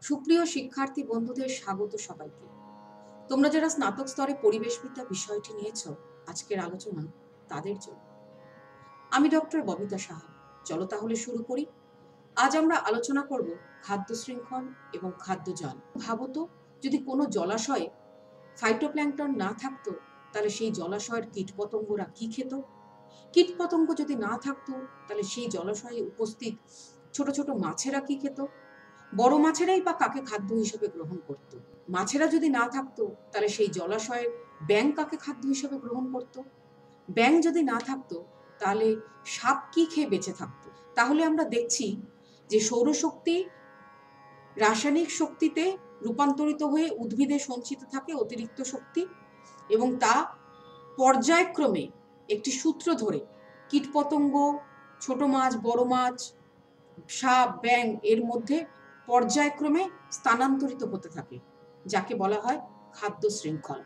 সুপ্রিয় শিক্ষার্থী বন্ধুদের স্বাগত সবাইকে। তোমরা যারা স্নাতক স্তরে পরিবেশবিদ্যা বিষয়টি নিয়েছ, আজকের আলোচনা তাদের জন্য। আমি ডক্টর ববিতা সাহা। চলো তাহলে শুরু করি। আজ আমরা আলোচনা করব খাদ্য শৃঙ্খল এবং খাদ্যজাল। ভাবো তো, যদি কোনো জলাশয়ে ফাইটোপ্ল্যাঙ্কটন না থাকতো, তাহলে সেই জলাশয়ের কীটপতঙ্গরা কি খেত? কীটপতঙ্গ যদি না থাকতো, তাহলে সেই জলাশয়ে উপস্থিত ছোট ছোট মাছেরা কি খেত? বড় মাছেরাই বা কাকে খাদ্য হিসেবে গ্রহণ করত? মাছেরা যদি না থাকতো, তাহলে সেই জলাশয়ের ব্যাঙ কাকে খাদ্য হিসেবে গ্রহণ করত? ব্যাঙ যদি না থাকতো, তাহলে সাপ কি খেয়ে বেঁচে থাকতো? তাহলে আমরা দেখছি যে সৌরশক্তি রাসায়নিক শক্তিতে রূপান্তরিত হয়ে উদ্ভিদে সঞ্চিত থাকে অতিরিক্ত শক্তি, এবং তা পর্যায়ক্রমে একটি সূত্র ধরে কীটপতঙ্গ, ছোট মাছ, বড় মাছ, সাপ, ব্যাঙ এর মধ্যে পর্যায়ক্রমে স্থানান্তরিত হতে থাকে, যাকে বলা হয় খাদ্য শৃঙ্খল।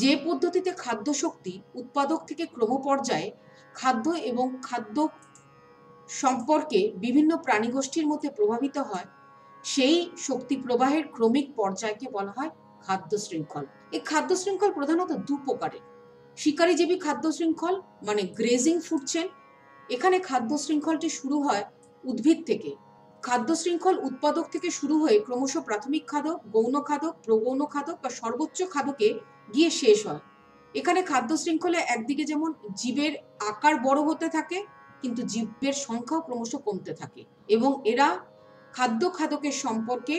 যে পদ্ধতিতে খাদ্য শক্তি উৎপাদক থেকে ক্রমপর্যায়ে খাদ্য এবং খাদ্য সম্পর্কে বিভিন্ন প্রাণীগোষ্ঠীর মধ্যে প্রভাবিত হয়, সেই শক্তি প্রবাহের ক্রমিক পর্যায়কে বলা হয় খাদ্য শৃঙ্খল। এই খাদ্য শৃঙ্খল প্রধানত দু প্রকারের। শিকারীজীবী খাদ্য শৃঙ্খল মানে গ্রেজিং ফুড চেইন। এখানে খাদ্য শৃঙ্খলটি শুরু হয় উদ্ভিদ থেকে। খাদ্য শৃঙ্খল উৎপাদক থেকে শুরু হয়ে ক্রমশ প্রাথমিক খাদক, গৌণ খাদক, প্রগৌণ খাদক বা সর্বোচ্চ খাদকে গিয়ে শেষ হয়। এখানে খাদ্য শৃঙ্খলে একদিকে যেমন জীবের আকার বড় হতে থাকে, কিন্তু জীবের সংখ্যাও ক্রমশ কমতে থাকে, এবং এরা খাদ্য খাদকের সম্পর্কে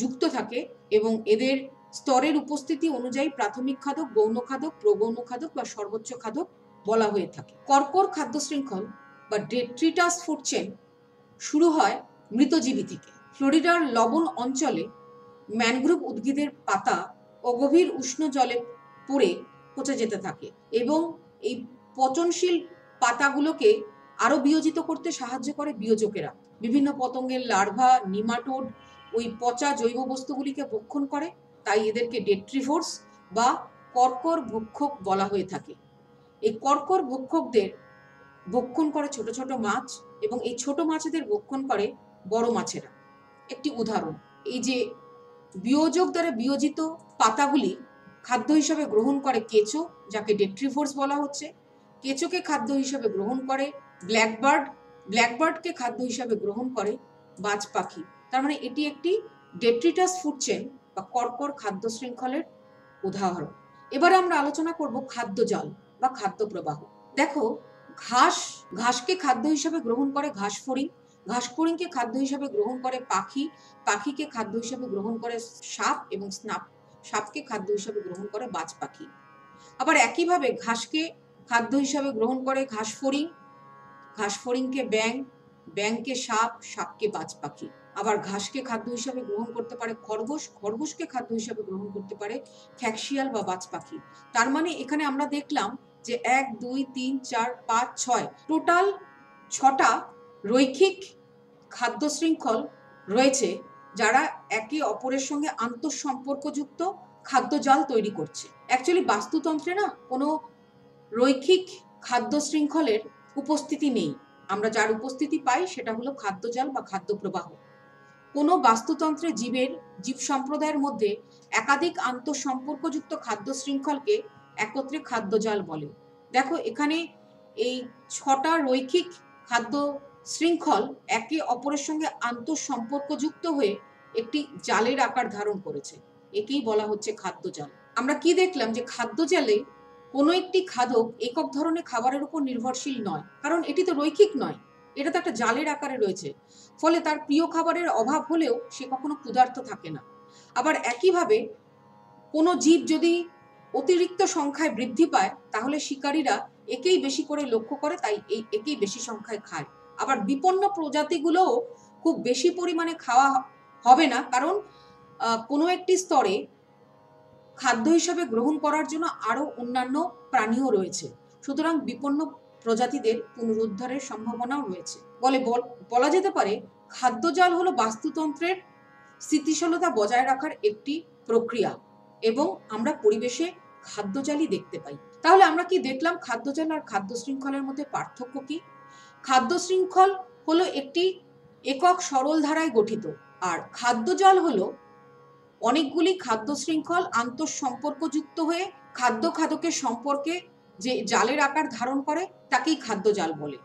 যুক্ত থাকে, এবং এদের স্তরের উপস্থিতি অনুযায়ী প্রাথমিক খাদক, গৌণ খাদক, প্রগৌণ খাদক বা সর্বোচ্চ খাদক বলা হয়ে থাকে। কর্কর খাদ্য শৃঙ্খল বা ডেট্রিটাস ফুড চেইন শুরু হয় মৃতজীবী থেকে। ফ্লোরিডার লবণ অঞ্চলে ম্যানগ্রোভ উদ্ভিদের পাতা অগভীর উষ্ণ জলে পড়ে পচে যেতে থাকে, এবং এই পচনশীল পাতাগুলোকে আরো বিয়োজিত করতে সাহায্য করে বিয়োজকেরা। বিভিন্ন পতঙ্গের লার্ভা, নিমাটোড ওই পচা জৈব বস্তুগুলিকে ভক্ষণ করে, তাই এদেরকে ডেট্রিভোরস বা কর্কর ভক্ষক বলা হয়ে থাকে। এই কর্কর ভক্ষকদের ভক্ষণ করে ছোট ছোট মাছ, এবং এই ছোট মাছেদের ভক্ষণ করে বড় মাছেরা। একটি উদাহরণ, এই যে বিয়োজক দ্বারা বিয়োজিত পাতাগুলি খাদ্য হিসাবে গ্রহণ করে কেঁচো, যাকে ডেট্রিভোরস বলা হচ্ছে। কেঁচোকে খাদ্য হিসাবে গ্রহণ করে ব্ল্যাকবার্ড, ব্ল্যাকবার্ডকে খাদ্য হিসাবে গ্রহণ করে বাজ পাখি। তার মানে এটি একটি ডেট্রিটাস ফুড চেইন বা কর্কর খাদ্য শৃঙ্খলের উদাহরণ। এবারে আমরা আলোচনা করব খাদ্যজাল বা খাদ্য প্রবাহ। দেখো, ঘাসকে খাদ্য হিসাবে গ্রহণ করে ঘাসফড়িং, ঘাসফড়িংকে খাদ্য হিসাবে গ্রহণ করে পাখি, পাখিকে খাদ্য হিসাবে গ্রহণ করে সাপ, এবং সাপকে খাদ্য হিসাবে গ্রহণ করে বাজ পাখি। আবার একইভাবে ঘাসকে খাদ্য হিসাবে গ্রহণ করে ঘাসফড়িং, ঘাসফড়িংকে ব্যাঙ, ব্যাঙকে সাপ, সাপকে বাজ পাখি। আবার ঘাসকে খাদ্য হিসাবে গ্রহণ করতে পারে খরগোশ, খরগোশকে খাদ্য হিসাবে গ্রহণ করতে পারে খ্যাকশিয়াল বা বাজ পাখি। তার মানে এখানে আমরা দেখলাম যে 1, 2, 3, 4, 5, 6 টোটাল 6টা রৈখিক খাদ্য শৃঙ্খল রয়েছে, যারা একে অপরের সঙ্গে আন্তঃসম্পর্কযুক্ত খাদ্যজাল তৈরি করছে। অ্যাকচুয়ালি বাস্তুতন্ত্রে না কোনো রৈখিক খাদ্য শৃঙ্খলের উপস্থিতি নেই। আমরা যার উপস্থিতি পাই সেটা হলো খাদ্যজাল বা খাদ্য প্রবাহ। কোনো বাস্তুতন্ত্রে জীব সম্প্রদায়ের মধ্যে একাধিক আন্তঃসম্পর্কযুক্ত খাদ্য শৃঙ্খলকে একত্রে খাদ্যজাল বলে। দেখো, এখানে এই 6টা রৈখিক খাদ্য শৃঙ্খল একে অপরের সঙ্গে আন্তঃসম্পর্কযুক্ত হয়ে একটি জালের আকার ধারণ করেছে, একেই বলা হচ্ছে খাদ্যজাল। আমরা কি দেখলাম যে খাদ্যজালে কোনো একটি খাদক একক ধরনের খাবারের উপর নির্ভরশীল নয়, কারণ এটি তো রৈখিক নয়, এটা তো একটা জালের আকারে রয়েছে। ফলে তার প্রিয় খাবারের অভাব হলেও সে কখনো ক্ষুধার্ত থাকে না। আবার একইভাবে কোনো জীব যদি অতিরিক্ত সংখ্যায় বৃদ্ধি পায়, তাহলে শিকারীরা একেই বেশি করে লক্ষ্য করে, তাই একেই বেশি সংখ্যায় খায়। আবার বিপন্ন প্রজাতিগুলোও খুব বেশি পরিমাণে খাওয়া হবে না, কারণ কোনো একটি স্তরে খাদ্য হিসাবে গ্রহণ করার জন্য আরো অন্যান্য প্রাণীও রয়েছে। সুতরাং বিপন্ন প্রজাতিদের পুনরুদ্ধারের সম্ভাবনাও রয়েছে। বলা যেতে পারে খাদ্যজাল হলো বাস্তুতন্ত্রের স্থিতিশীলতা বজায় রাখার একটি প্রক্রিয়া, এবং আমরা পরিবেশে খাদ্যজালই দেখতে পাই। তাহলে আমরা কি দেখলাম? খাদ্যজাল আর খাদ্য শৃঙ্খলের মধ্যে পার্থক্য কি? খাদ্য শৃঙ্খল হলো একটি একক সরল ধারায় গঠিত, আর খাদ্যজাল হলো অনেকগুলি খাদ্য শৃঙ্খল আন্তঃসম্পর্কযুক্ত হয়ে খাদ্য খাদকের সম্পর্কে যে জালের আকার ধারণ করে তাকেই খাদ্যজাল বলে।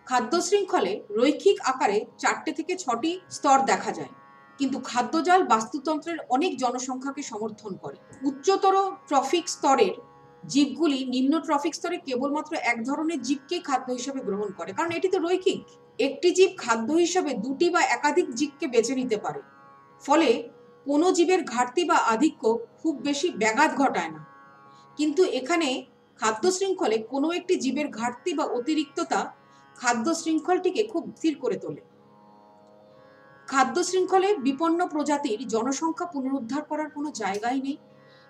খাদ্য শৃঙ্খলে রৈখিক আকারে 4টে থেকে 6টি স্তর দেখা যায়, কিন্তু খাদ্যজাল বাস্তুতন্ত্রের অনেক জনসংখ্যাকে সমর্থন করে। উচ্চতর ট্রফিক স্তরের জীবগুলি নিম্ন ট্রফিক স্তরে কেবলমাত্র এক ধরনের জীবকেই খাদ্য হিসেবে গ্রহণ করে, কারণ এটি তো রৈখিক। একটি জীব খাদ্য হিসেবে 2টি বা একাধিক জীবকে বেছে নিতে পারে, ফলে কোনো জীবের ঘাটতি বা আধিক্য খুব বেশি ব্যাঘাত ঘটায় না। কিন্তু এখানে খাদ্য শৃঙ্খলে কোনো একটি জীবের ঘাটতি বা অতিরিক্ততা খাদ্য শৃঙ্খলটিকে খুব স্থির করে তোলে। খাদ্য শৃঙ্খলে বিপন্ন প্রজাতির জনসংখ্যা পুনরুদ্ধার করার কোনো জায়গাই নেই,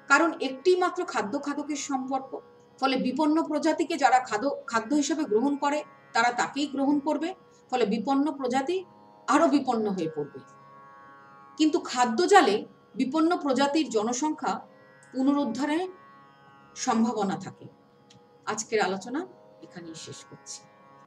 কারণ একটি মাত্র খাদ্য খাদকের সম্পর্ক। ফলে বিপন্ন প্রজাতিকে যারা খাদ্য হিসেবে গ্রহণ করে তারা তাকেই গ্রহণ করবে, ফলে বিপন্ন প্রজাতি আরো বিপন্ন হয়ে পড়বে। কিন্তু খাদ্যজালে বিপন্ন প্রজাতির জনসংখ্যা পুনরুদ্ধারের সম্ভাবনা থাকে। আজকের আলোচনা এখানেই শেষ করছি।